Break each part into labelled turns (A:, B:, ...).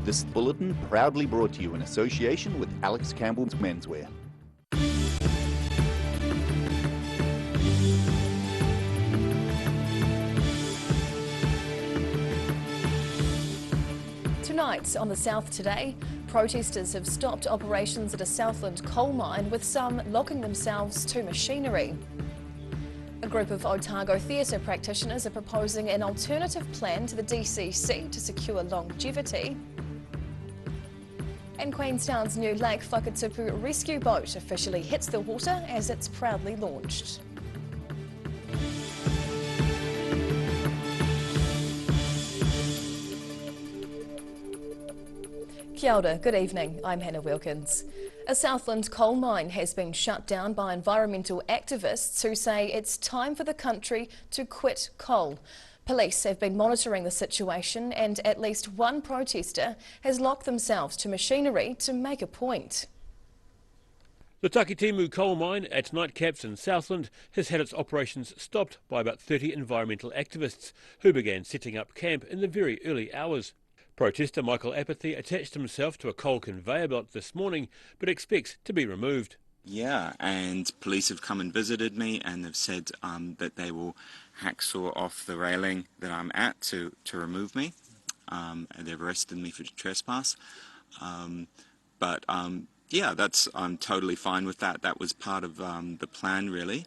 A: This bulletin proudly brought to you in association with Alex Campbell's Menswear.
B: Tonight on the South Today, protesters have stopped operations at a Southland coal mine, with some locking themselves to machinery. A group of Otago theatre practitioners are proposing an alternative plan to the DCC to secure longevity. And Queenstown's new Lake Whakatupu rescue boat officially hits the water as it's proudly launched. Kia ora, good evening, I'm Hannah Wilkins. A Southland coal mine has been shut down by environmental activists who say it's time for the country to quit coal. Police have been monitoring the situation, and at least one protester has locked themselves to machinery to make a point.
C: The Takitimu coal mine at Nightcaps in Southland has had its operations stopped by about 30 environmental activists who began setting up camp in the very early hours. Protester Michael Apathy attached himself to a coal conveyor belt this morning, but expects to be removed.
D: Yeah, and police have come and visited me, and they've said that they will hacksaw off the railing that I'm at to remove me. And they've arrested me for trespass. Yeah, I'm totally fine with that. That was part of the plan, really.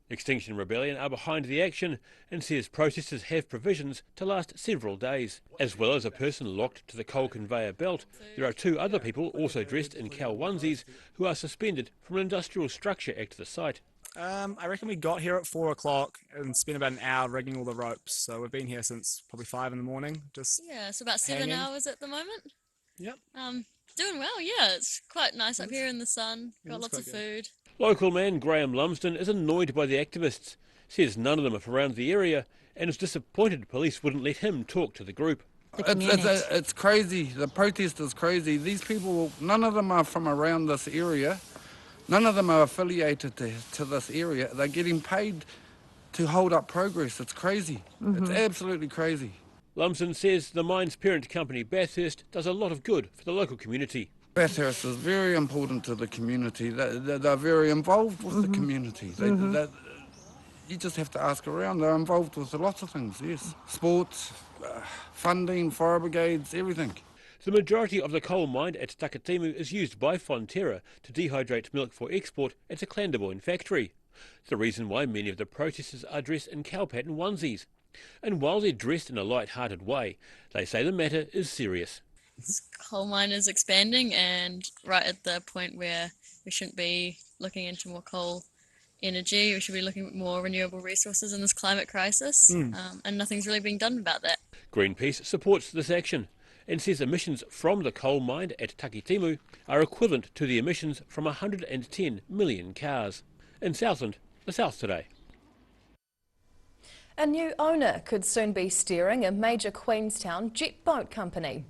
C: Extinction Rebellion are behind the action and says protesters have provisions to last several days. As well as a person locked to the coal conveyor belt, there are two other people also dressed in cow onesies who are suspended from an industrial structure at the site.
E: I reckon we got here at 4 o'clock and spent about an hour rigging all the ropes. So we've been here since probably 5 in the morning.
F: Yeah, it's about 7 hours at the moment.
E: Yep.
F: Doing well, yeah. It's quite nice up here in the sun. Got lots of food.
C: Local man Graham Lumsden is annoyed by the activists, says none of them are from around the area, and is disappointed police wouldn't let him talk to the group.
G: It's crazy. The protest is crazy. These people, none of them are from around this area. None of them are affiliated to this area. They're getting paid to hold up progress. It's crazy. It's absolutely crazy.
C: Lumsden says the mine's parent company Bathurst does a lot of good for the local community.
G: Bathurst is very important to the community. They're very involved with the community. You just have to ask around. They're involved with lots of things, yes. Sports, funding, fire brigades, everything.
C: The majority of the coal mined at Takitimu is used by Fonterra to dehydrate milk for export at the Clandeboine factory. The reason why many of the protesters are dressed in cow pattern onesies. And while they're dressed in a light-hearted way, they say the matter is serious.
F: This coal mine is expanding, and right at the point where we shouldn't be looking into more coal energy. We should be looking at more renewable resources in this climate crisis, and nothing's really being done about that.
C: Greenpeace supports this action and says emissions from the coal mine at Takitimu are equivalent to the emissions from 110 million cars. In Southland, the South Today.
B: A new owner could soon be steering a major Queenstown jet boat company.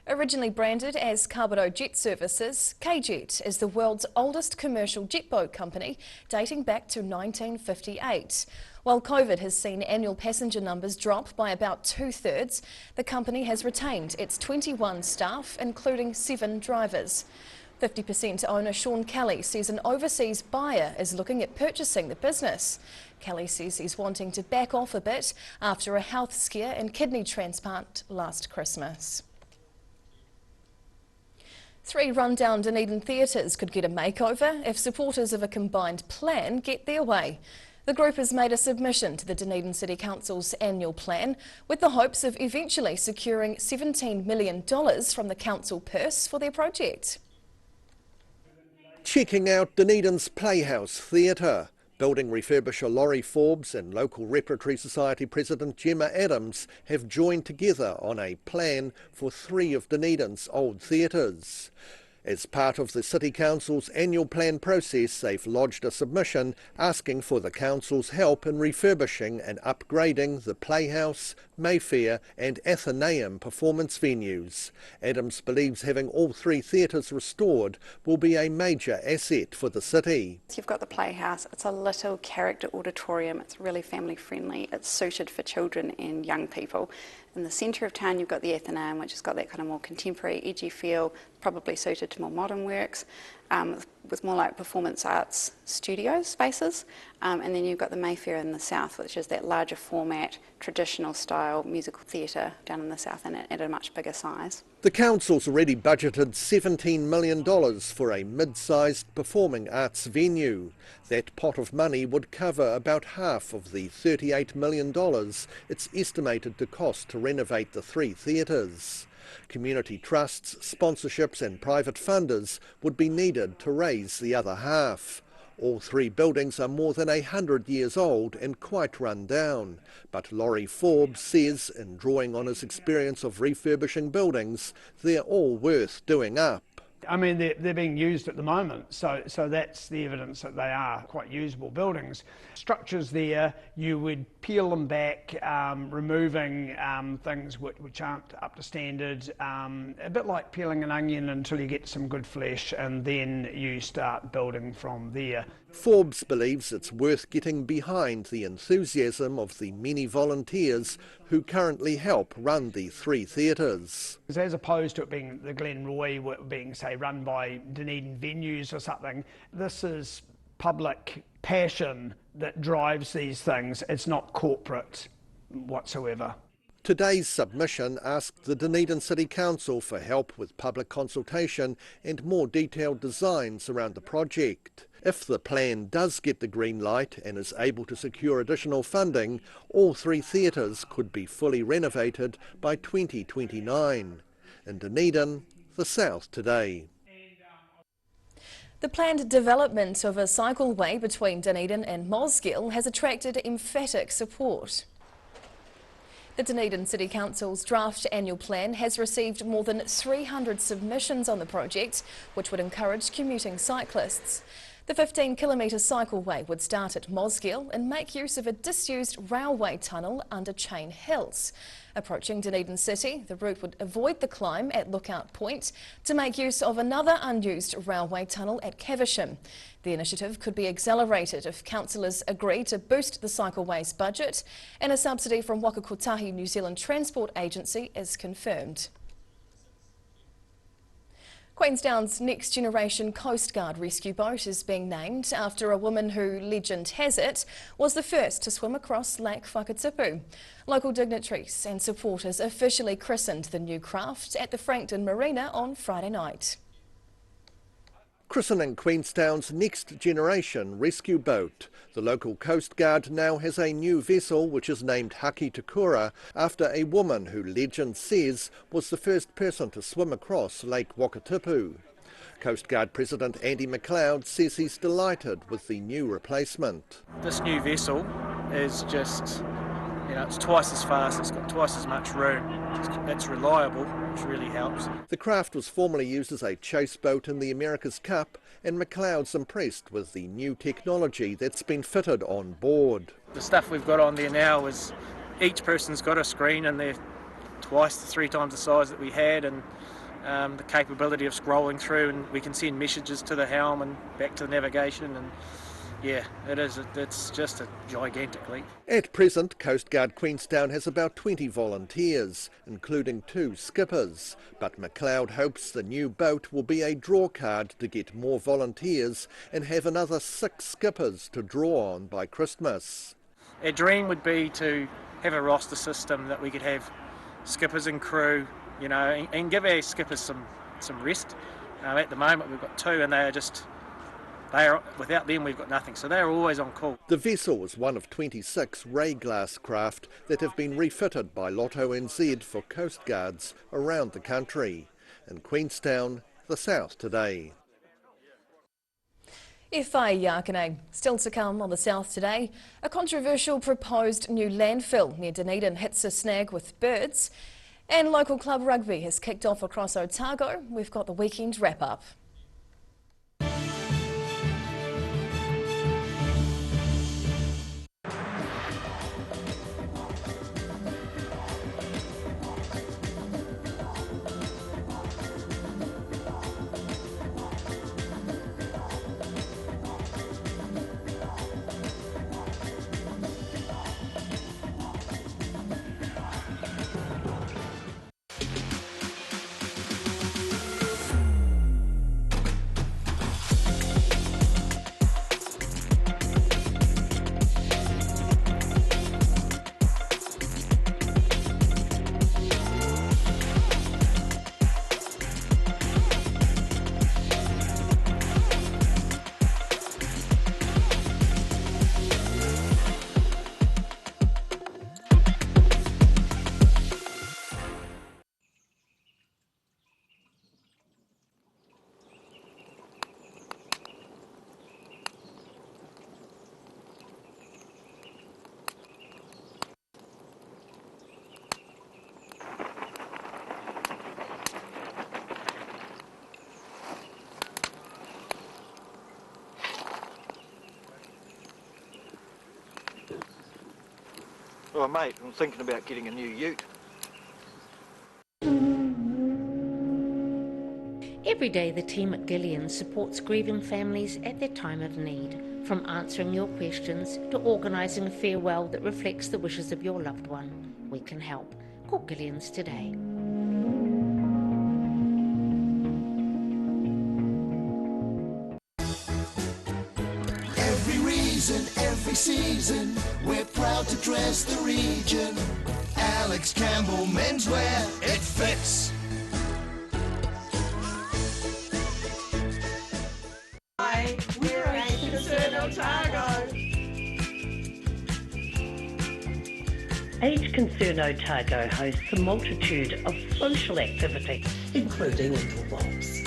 B: Originally branded as Carbono Jet Services, K-Jet is the world's oldest commercial jet boat company, dating back to 1958. While COVID has seen annual passenger numbers drop by about 2/3, the company has retained its 21 staff, including 7 drivers. 50% owner Sean Kelly says an overseas buyer is looking at purchasing the business. Kelly says he's wanting to back off a bit after a health scare and kidney transplant last Christmas. 3 rundown Dunedin theatres could get a makeover if supporters of a combined plan get their way. The group has made a submission to the Dunedin City Council's annual plan with the hopes of eventually securing $17 million from the council purse for their project.
H: Checking out Dunedin's Playhouse Theatre. Building refurbisher Laurie Forbes and local Repertory Society President Gemma Adams have joined together on a plan for 3 of Dunedin's old theatres. As part of the City Council's annual plan process, they've lodged a submission asking for the Council's help in refurbishing and upgrading the Playhouse, Mayfair and Athenaeum performance venues. Adams believes having all three theatres restored will be a major asset for the city.
I: You've got the Playhouse, it's a little character auditorium, it's really family friendly, it's suited for children and young people. In the centre of town you've got the Athenaeum, which has got that kind of more contemporary, edgy feel, probably suited to more modern works, with more like performance arts studio spaces. And then you've got the Mayfair in the south, which is that larger format, traditional style musical theatre down in the south and at a much bigger size.
H: The council's already budgeted $17 million for a mid-sized performing arts venue. That pot of money would cover about half of the $38 million it's estimated to cost to renovate the three theatres. Community trusts, sponsorships and private funders would be needed to raise the other half. All three buildings are more than 100 years old and quite run down, but Laurie Forbes says, in drawing on his experience of refurbishing buildings, they're all worth doing up.
J: I mean, they're being used at the moment, so that's the evidence that they are quite usable buildings. Structures there, you would peel them back, removing things which aren't up to standard, a bit like peeling an onion until you get some good flesh, and then you start building from there.
H: Forbes believes it's worth getting behind the enthusiasm of the many volunteers who currently help run the three theatres.
J: As opposed to it being the Glen Roy being, say, run by Dunedin Venues or something, this is public passion that drives these things. It's not corporate whatsoever.
H: Today's submission asked the Dunedin City Council for help with public consultation and more detailed designs around the project. If the plan does get the green light and is able to secure additional funding, all three theatres could be fully renovated by 2029. In Dunedin, the South Today.
B: The planned development of a cycleway between Dunedin and Mosgiel has attracted emphatic support. The Dunedin City Council's draft annual plan has received more than 300 submissions on the project, which would encourage commuting cyclists. The 15-kilometre cycleway would start at Mosgiel and make use of a disused railway tunnel under Chain Hills. Approaching Dunedin City, the route would avoid the climb at Lookout Point to make use of another unused railway tunnel at Caversham. The initiative could be accelerated if councillors agree to boost the cycleway's budget and a subsidy from Waka Kotahi New Zealand Transport Agency is confirmed. Queenstown's next generation Coast Guard rescue boat is being named after a woman who, legend has it, was the first to swim across Lake Whakatipu. Local dignitaries and supporters officially christened the new craft at the Frankton Marina on Friday night.
H: Christening Queenstown's next generation rescue boat. The local Coast Guard now has a new vessel which is named Haki Takura after a woman who legend says was the first person to swim across Lake Whakatipu. Coast Guard President Andy McLeod says he's delighted with the new replacement.
K: This new vessel is just, it's twice as fast, it's got twice as much room, it's reliable, which really helps.
H: The craft was formerly used as a chase boat in the America's Cup, and McLeod's impressed with the new technology that's been fitted on board.
K: The stuff we've got on there now is each person's got a screen and they're twice to three times the size that we had, and the capability of scrolling through, and we can send messages to the helm and back to the navigation, and yeah, it's just a gigantic leap.
H: At present, Coast Guard Queenstown has about 20 volunteers, including 2 skippers, but McLeod hopes the new boat will be a draw card to get more volunteers and have another 6 skippers to draw on by Christmas.
K: Our dream would be to have a roster system that we could have skippers and crew, and give our skippers some rest. At the moment we've got 2 and without them we've got nothing, so they're always on call.
H: The vessel is one of 26 ray glass craft that have been refitted by Lotto NZ for Coast Guards around the country. In Queenstown, the South Today.
B: Whai Yakane. Still to come on the South Today, a controversial proposed new landfill near Dunedin hits a snag with birds, and local club rugby has kicked off across Otago. We've got the weekend wrap up.
L: Oh mate, I'm thinking about getting a new ute.
M: Every day the team at Gillian's supports grieving families at their time of need, from answering your questions to organising a farewell that reflects the wishes of your loved one. We can help. Call Gillian's today.
N: Every reason, every season, we're proud to dress the region. Alex Campbell Menswear, it fits.
O: Hi, we're Age Concern Otago.
P: Age Concern Otago hosts a multitude of social activities, including Little Bobs.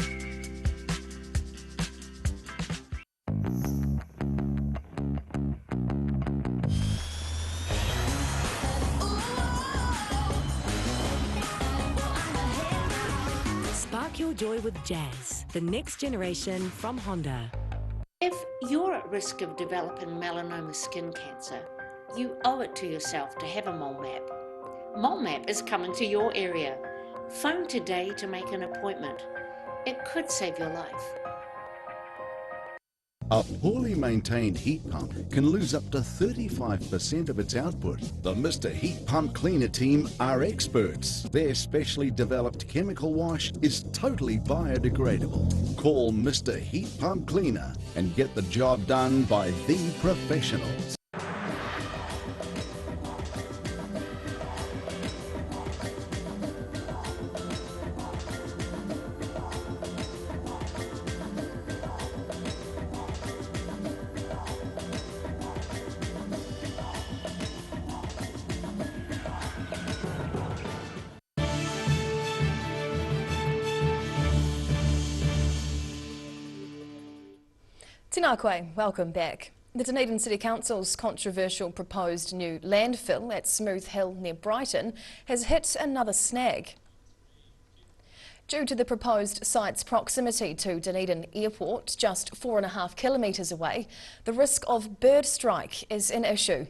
Q: Spark your joy with Jazz, the next generation from Honda.
M: If you're at risk of developing melanoma skin cancer, you owe it to yourself to have a mole map. Mole map is coming to your area. Phone today to make an appointment. It could save your life.
R: A poorly maintained heat pump can lose up to 35% of its output. The Mr. Heat Pump Cleaner team are experts. Their specially developed chemical wash is totally biodegradable. Call Mr. Heat Pump Cleaner and get the job done by the professionals.
B: Tēnā koe, welcome back. The Dunedin City Council's controversial proposed new landfill at Smooth Hill near Brighton has hit another snag. Due to the proposed site's proximity to Dunedin Airport, just 4.5 kilometres away, the risk of bird strike is an issue.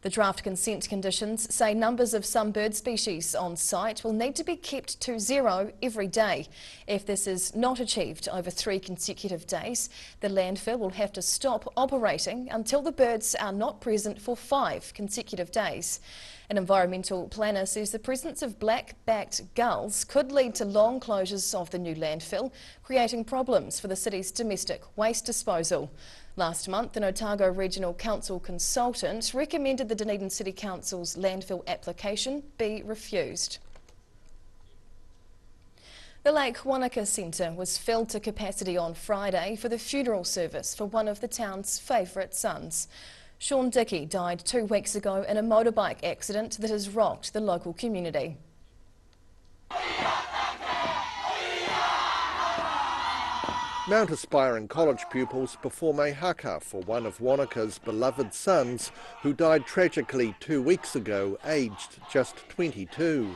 B: The draft consent conditions say numbers of some bird species on site will need to be kept to 0 every day. If this is not achieved over 3 consecutive days, the landfill will have to stop operating until the birds are not present for 5 consecutive days. An environmental planner says the presence of black-backed gulls could lead to long closures of the new landfill, creating problems for the city's domestic waste disposal. Last month, an Otago Regional Council consultant recommended the Dunedin City Council's landfill application be refused. The Lake Wanaka Centre was filled to capacity on Friday for the funeral service for one of the town's favourite sons. Sean Dickey died 2 weeks ago in a motorbike accident that has rocked the local community.
H: Mount aspiring college pupils perform a haka for one of Wanaka's beloved sons who died tragically 2 weeks ago, aged just 22.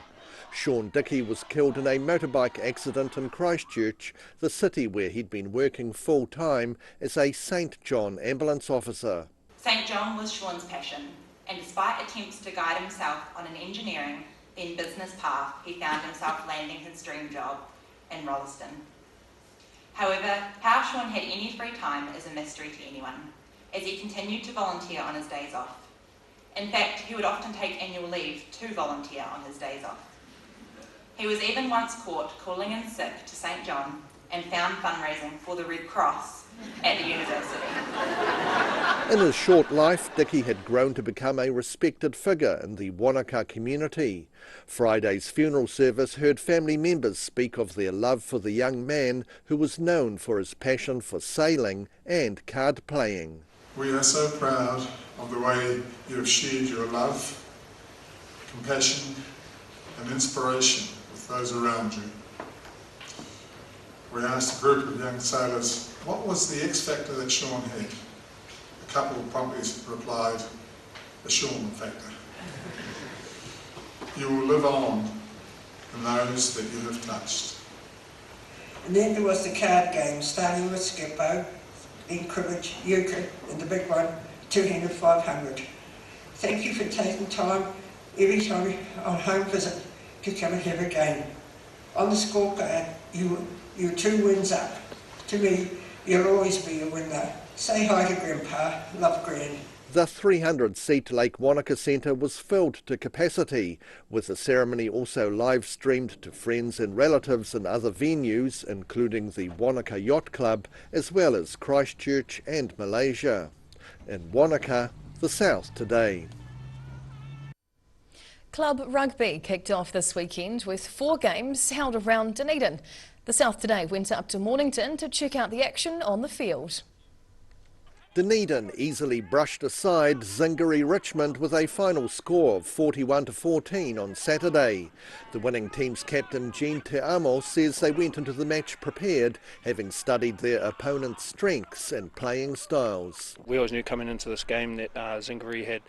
H: Sean Dickey was killed in a motorbike accident in Christchurch, the city where he'd been working full-time as a St John ambulance officer.
S: St John was Sean's passion, and despite attempts to guide himself on an engineering, then business path, he found himself landing his dream job in Rolleston. However, how Sean had any free time is a mystery to anyone, as he continued to volunteer on his days off. In fact, he would often take annual leave to volunteer on his days off. He was even once caught calling in sick to St John and found fundraising for the Red Cross at the university.
H: In his short life, Dickey had grown to become a respected figure in the Wanaka community. Friday's funeral service heard family members speak of their love for the young man who was known for his passion for sailing and card playing.
T: We are so proud of the way you have shared your love, compassion and inspiration with those around you. We asked a group of young sailors, what was the X factor that Sean had? A couple promptly replied, the Sean factor. You will live on in those that you have touched.
O: And then there was the card game, starting with Skippo, then cribbage, euchre, and the big one, 200, 500. Thank you for taking time every time on home visit to come and have a game. On the scorecard, you're 2 wins up. To me, you'll always be a winner. Say hi to Grandpa, love Gran.
H: The 300-seat Lake Wanaka Centre was filled to capacity, with the ceremony also live-streamed to friends and relatives in other venues, including the Wanaka Yacht Club, as well as Christchurch and Malaysia. In Wanaka, the South Today.
B: Club rugby kicked off this weekend with 4 games held around Dunedin. The South Today went up to Mornington to check out the action on the field.
H: Dunedin easily brushed aside Zingari Richmond with a final score of 41-14 on Saturday. The winning team's captain Jean Te Amo says they went into the match prepared, having studied their opponent's strengths and playing styles.
U: We always knew coming into this game that Zingari had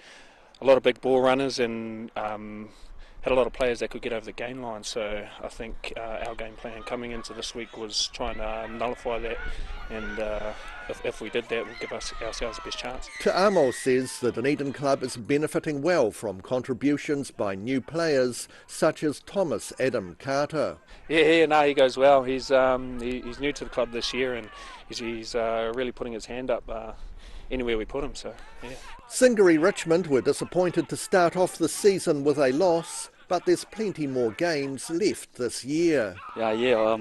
U: a lot of big ball runners and had a lot of players that could get over the gain line, so I think our game plan coming into this week was trying to nullify that, and if we did that, we'll give ourselves the best chance.
H: Te Amo says the Dunedin club is benefiting well from contributions by new players such as Thomas Adam Carter.
U: Yeah, he goes well. He's new to the club this year, and he's really putting his hand up anywhere we put him, so yeah.
H: Zingari Richmond were disappointed to start off the season with a loss, but there's plenty more games left this year.
V: Yeah,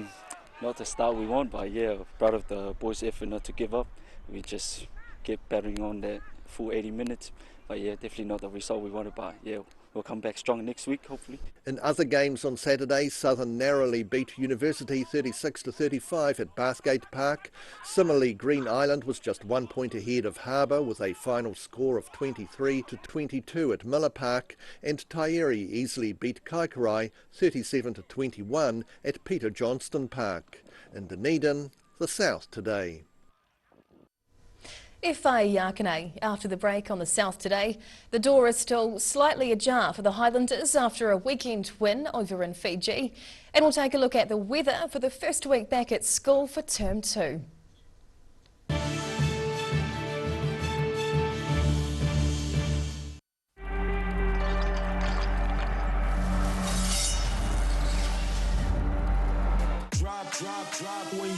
V: not the start we want, but yeah, proud of the boys' effort not to give up. We just kept battering on that full 80 minutes, but yeah, definitely not the result we wanted, but yeah, we'll come back strong next week, hopefully.
H: In other games on Saturday, Southern narrowly beat University 36-35 at Bathgate Park. Similarly, Green Island was just 1 point ahead of Harbour with a final score of 23-22 at Miller Park, and Taieri easily beat Kaikorai 37-21 at Peter Johnston Park. In Dunedin, the South Today.
B: FA Yakane. After the break on the South Today, the door is still slightly ajar for the Highlanders after a weekend win over in Fiji. And we'll take a look at the weather for the first week back at school for Term 2.
N: Drop when you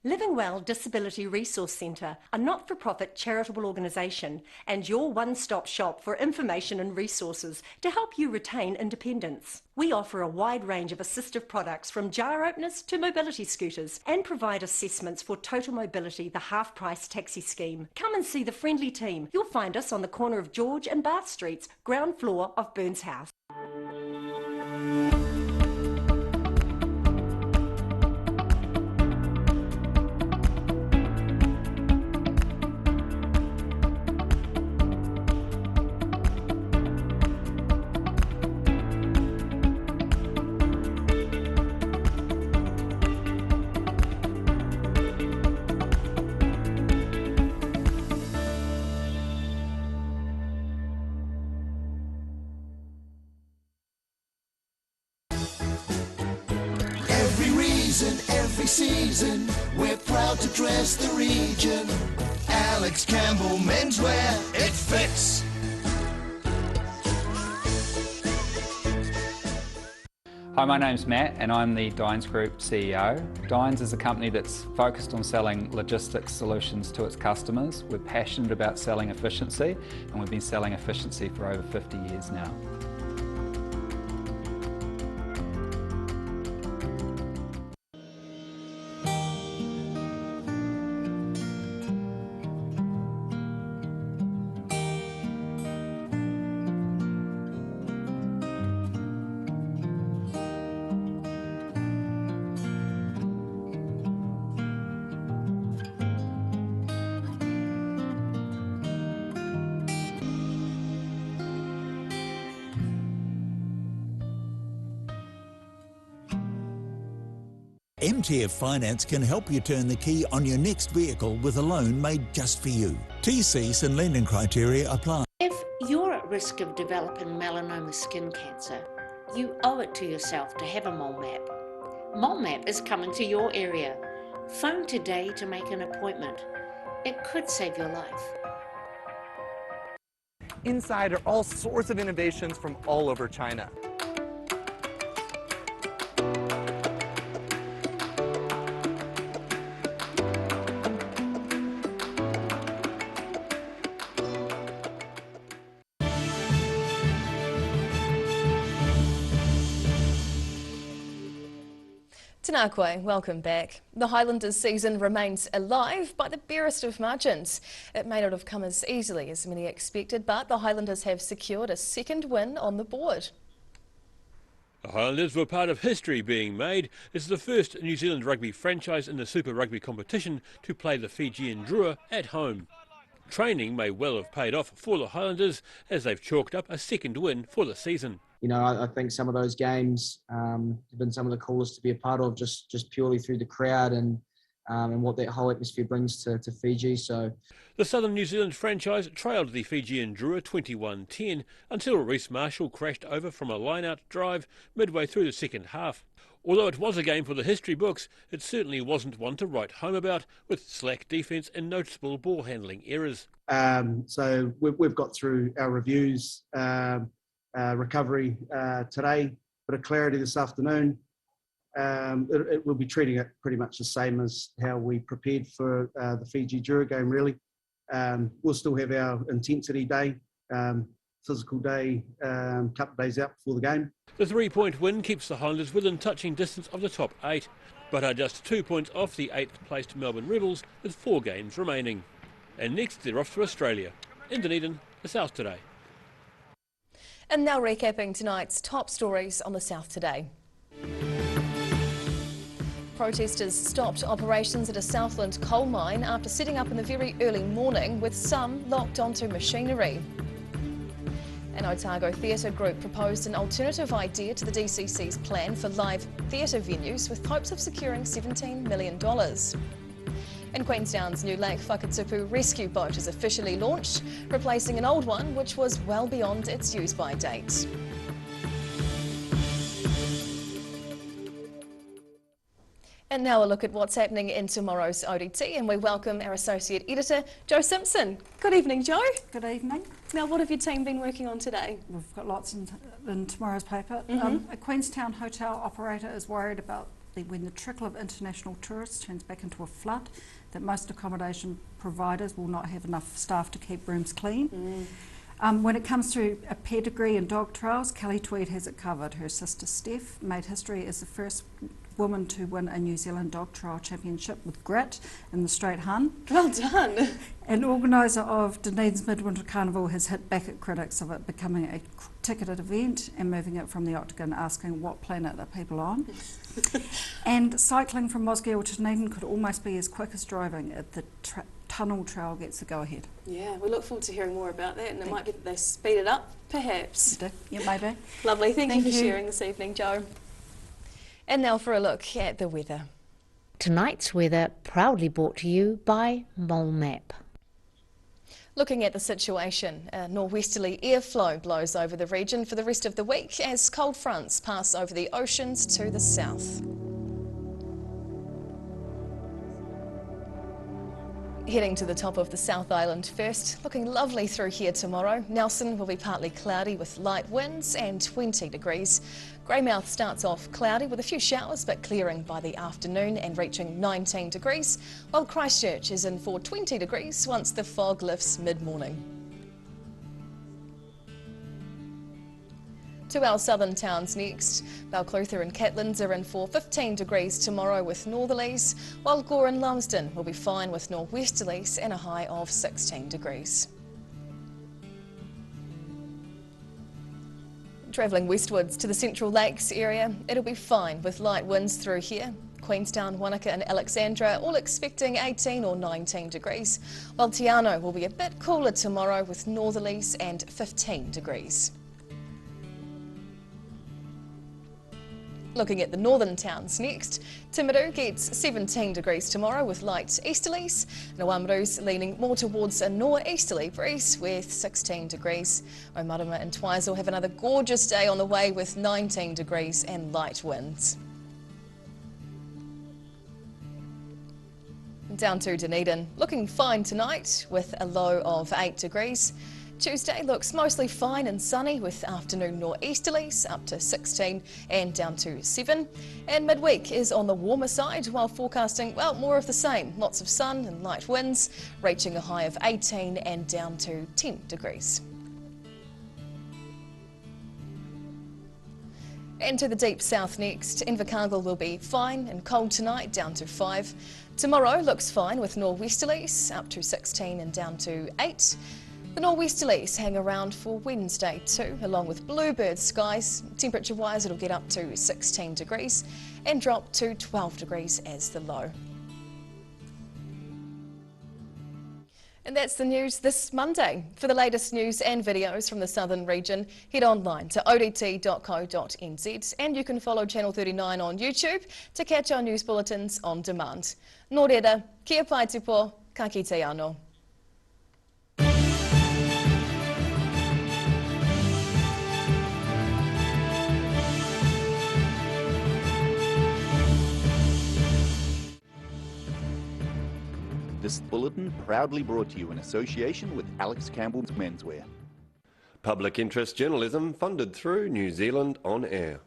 W: Livingwell Disability Resource Centre, a not-for-profit charitable organisation and your one-stop shop for information and resources to help you retain independence. We offer a wide range of assistive products from jar openers to mobility scooters and provide assessments for Total Mobility, the half-price taxi scheme. Come and see the friendly team. You'll find us on the corner of George and Bath Streets, ground floor of Burns House.
N: Every season, we're proud to dress the region. Alex Campbell Menswear, it fits.
X: Hi, my name's Matt and I'm the Dines Group CEO. Dines is a company that's focused on selling logistics solutions to its customers. We're passionate about selling efficiency and we've been selling efficiency for over 50 years now.
Y: MTF Finance can help you turn the key on your next vehicle with a loan made just for you. TCs and lending criteria apply.
M: If you're at risk of developing melanoma skin cancer, You owe it to yourself to have a mole map. Mole map is coming to your area. Phone today to make an appointment. It could save your life.
A: Inside are all sorts of innovations from all over China.
B: Tēnā koe, welcome back. The Highlanders season remains alive by the barest of margins. It may not have come as easily as many expected, but the Highlanders have secured a second win on the board.
C: The Highlanders were part of history being made. This is the first New Zealand rugby franchise in the Super Rugby competition to play the Fijian Drua at home. Training may well have paid off for the Highlanders as they've chalked up a second win for the season.
D: You know, I think some of those games have been some of the coolest to be a part of, just purely through the crowd and what that whole atmosphere brings to Fiji. So,
C: the Southern New Zealand franchise trailed the Fijian Drua 21-10 until Reece Marshall crashed over from a line-out drive midway through the second half. Although it was a game for the history books, it certainly wasn't one to write home about, with slack defence and noticeable ball handling errors.
D: So we've got through our reviews. Recovery today, bit of clarity this afternoon. We'll be treating it pretty much the same as how we prepared for the Fiji Drua game, really. We'll still have our intensity day, physical day, couple of days out before the game.
C: The 3-point win keeps the Highlanders within touching distance of the top 8, but are just 2 points off the 8th placed Melbourne Rebels with 4 games remaining. And next they're off to Australia. In Dunedin, the South Today.
B: And now recapping tonight's top stories on the South Today. Protesters stopped operations at a Southland coal mine after setting up in the very early morning, with some locked onto machinery. An Otago theatre group proposed an alternative idea to the DCC's plan for live theatre venues, with hopes of securing $17 million. And Queenstown's new Lake Whakatupu rescue boat is officially launched, replacing an old one which was well beyond its use-by date. And now a look at what's happening in tomorrow's ODT, and we welcome our Associate Editor, Jo Simpson. Good evening, Jo.
E: Good evening.
B: Now, what have your team been working on today?
E: We've got lots in tomorrow's paper. A Queenstown hotel operator is worried about when the trickle of international tourists turns back into a flood, that most accommodation providers will not have enough staff to keep rooms clean. When it comes to a pedigree and dog trials, Kelly Tweed has it covered. Her sister Steph made history as the first woman to win a New Zealand dog trial championship with grit in the straight hun.
B: Well done.
E: An organiser of Dunedin's Midwinter Carnival has hit back at critics of it becoming a ticketed event and moving it from the Octagon, asking what planet are people on. And cycling from Mosgiel to Dunedin could almost be as quick as driving if the tunnel trail gets the go-ahead.
B: Yeah, we look forward to hearing more about that, and it might be that they speed it up, perhaps.
E: Yeah, maybe.
B: Lovely, thank you for sharing this evening, Jo. And now for a look at the weather.
M: Tonight's weather proudly brought to you by Mole Map.
B: Looking at the situation, a nor'westerly airflow blows over the region for the rest of the week as cold fronts pass over the oceans to the south. Heading to the top of the South Island first, looking lovely through here tomorrow. Nelson will be partly cloudy with light winds and 20 degrees. Greymouth starts off cloudy with a few showers but clearing by the afternoon and reaching 19 degrees, while Christchurch is in for 20 degrees once the fog lifts mid-morning. To our southern towns next. Balclutha and Catlins are in for 15 degrees tomorrow with northerlies, while Gore and Lumsden will be fine with northwesterlies and a high of 16 degrees. Travelling westwards to the Central Lakes area, it'll be fine with light winds through here. Queenstown, Wanaka and Alexandra all expecting 18 or 19 degrees, while Te Anau will be a bit cooler tomorrow with northerlies and 15 degrees. Looking at the northern towns next, Timaru gets 17 degrees tomorrow with light easterlies. Nawamaru's leaning more towards a northeasterly breeze with 16 degrees. Omarama and Twizel have another gorgeous day on the way with 19 degrees and light winds. Down to Dunedin, looking fine tonight with a low of 8 degrees. Tuesday looks mostly fine and sunny with afternoon northeasterlies up to 16 and down to 7. And midweek is on the warmer side while forecasting, well, more of the same. Lots of sun and light winds, reaching a high of 18 and down to 10 degrees. And to the deep south next, Invercargill will be fine and cold tonight, down to 5. Tomorrow looks fine with nor'westerlies up to 16 and down to 8. The nor'westerlies hang around for Wednesday too, along with bluebird skies. Temperature-wise, it'll get up to 16 degrees and drop to 12 degrees as the low. And that's the news this Monday. For the latest news and videos from the southern region, head online to odt.co.nz and you can follow Channel 39 on YouTube to catch our news bulletins on demand. Nō reira, kia pai tupo, ka kite anō.
F: This bulletin proudly brought to you in association with Alex Campbell's Menswear.
G: Public interest journalism funded through New Zealand On Air.